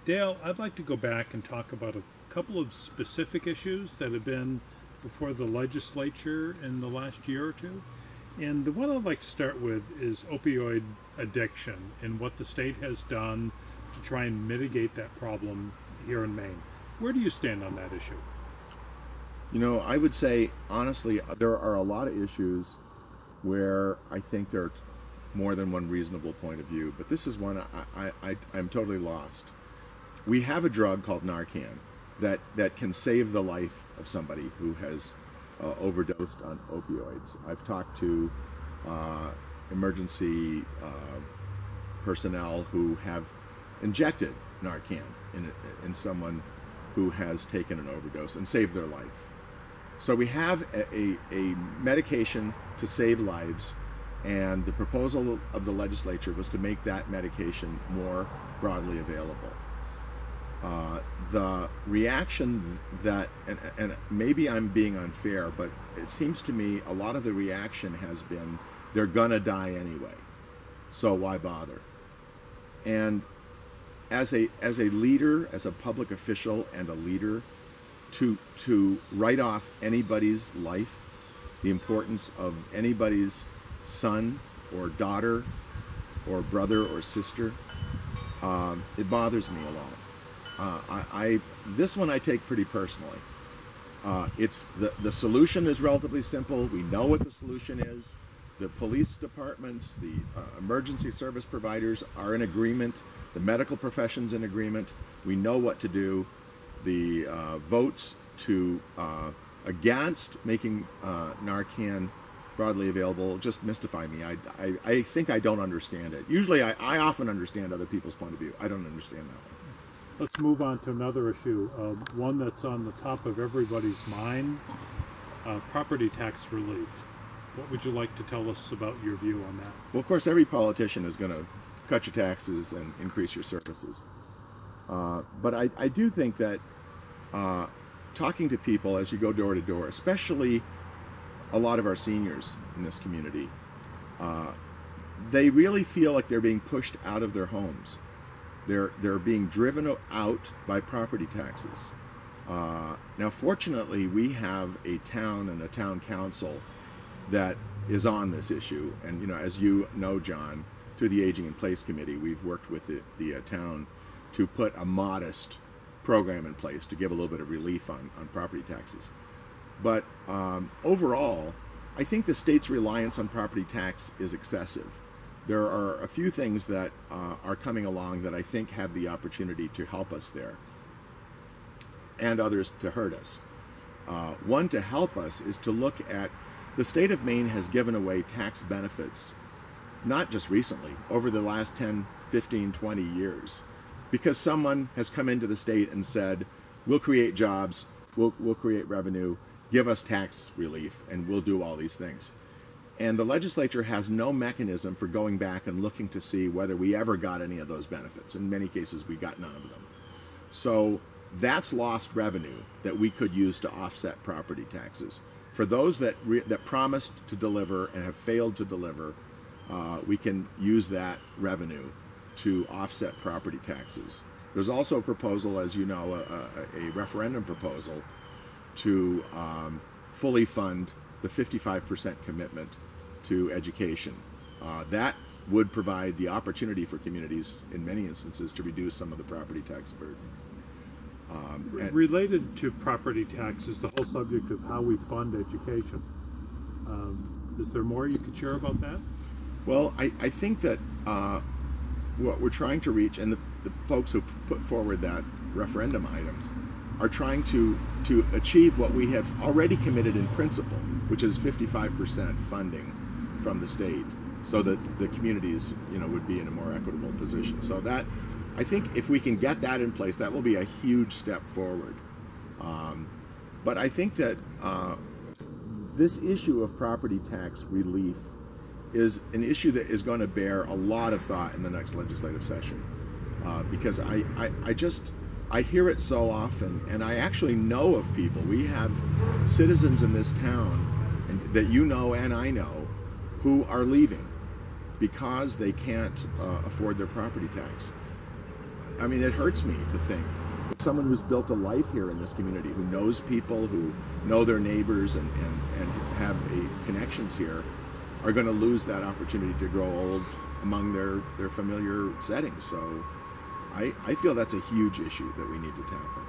Dale, I'd like to go back and talk about a couple of specific issues that have been before the legislature in the last year or two. And the one I'd like to start with is opioid addiction and what the state has done to try and mitigate that problem here in Maine. Where do you stand on that issue? You know, I would say, honestly, there are a lot of issues where I think there are more than one reasonable point of view, but this is one I'm totally lost. We have a drug called Narcan that can save the life of somebody who has overdosed on opioids. I've talked to emergency personnel who have injected Narcan in someone who has taken an overdose and saved their life. So we have a medication to save lives, and the proposal of the legislature was to make that medication more broadly available. The reaction that, and maybe I'm being unfair, but it seems to me a lot of the reaction has been, they're gonna die anyway, so why bother? And as a leader, as a public official and a leader, to write off anybody's life, the importance of anybody's son or daughter or brother or sister, it bothers me a lot. This one I take pretty personally. It's the solution is relatively simple. We know what the solution is. The police departments, the emergency service providers are in agreement. The medical profession's in agreement. We know what to do. The votes against making Narcan broadly available just mystify me. I think I don't understand it. Usually I often understand other people's point of view. I don't understand that one. Let's move on to another issue, one that's on the top of everybody's mind, property tax relief. What would you like to tell us about your view on that? Well, of course, every politician is going to cut your taxes and increase your services. But I do think that talking to people as you go door to door, especially a lot of our seniors in this community, they really feel like they're being pushed out of their homes. They're being driven out by property taxes. Now, fortunately, we have a town and a town council that is on this issue. And, you know, as you know, John, through the Aging in Place Committee, we've worked with the town to put a modest program in place to give a little bit of relief on property taxes. But overall, I think the state's reliance on property tax is excessive. There are a few things that are coming along that I think have the opportunity to help us there, and others to hurt us. One to help us is to look at, the state of Maine has given away tax benefits, not just recently, over the last 10, 15, 20 years, because someone has come into the state and said, we'll create jobs, we'll create revenue, give us tax relief, and we'll do all these things. And the legislature has no mechanism for going back and looking to see whether we ever got any of those benefits. In many cases, we got none of them. So that's lost revenue that we could use to offset property taxes. For those that promised to deliver and have failed to deliver, we can use that revenue to offset property taxes. There's also a proposal, as you know, a referendum proposal to fully fund the 55% commitment to education. That would provide the opportunity for communities, in many instances, to reduce some of the property tax burden. Related to property tax is the whole subject of how we fund education. Is there more you could share about that? Well, I think that what we're trying to reach, and the folks who put forward that referendum item, are trying to achieve what we have already committed in principle, which is 55% funding from the state, so that the communities, you know, would be in a more equitable position. So that, I think, if we can get that in place, that will be a huge step forward. But I think that this issue of property tax relief is an issue that is going to bear a lot of thought in the next legislative session, because I hear it so often, and I actually know of people. We have citizens in this town, and that you know and I know, who are leaving because they can't afford their property tax. I mean, it hurts me to think that someone who's built a life here in this community, who knows people, who know their neighbors and have connections here, are going to lose that opportunity to grow old among their familiar settings. So I feel that's a huge issue that we need to tackle.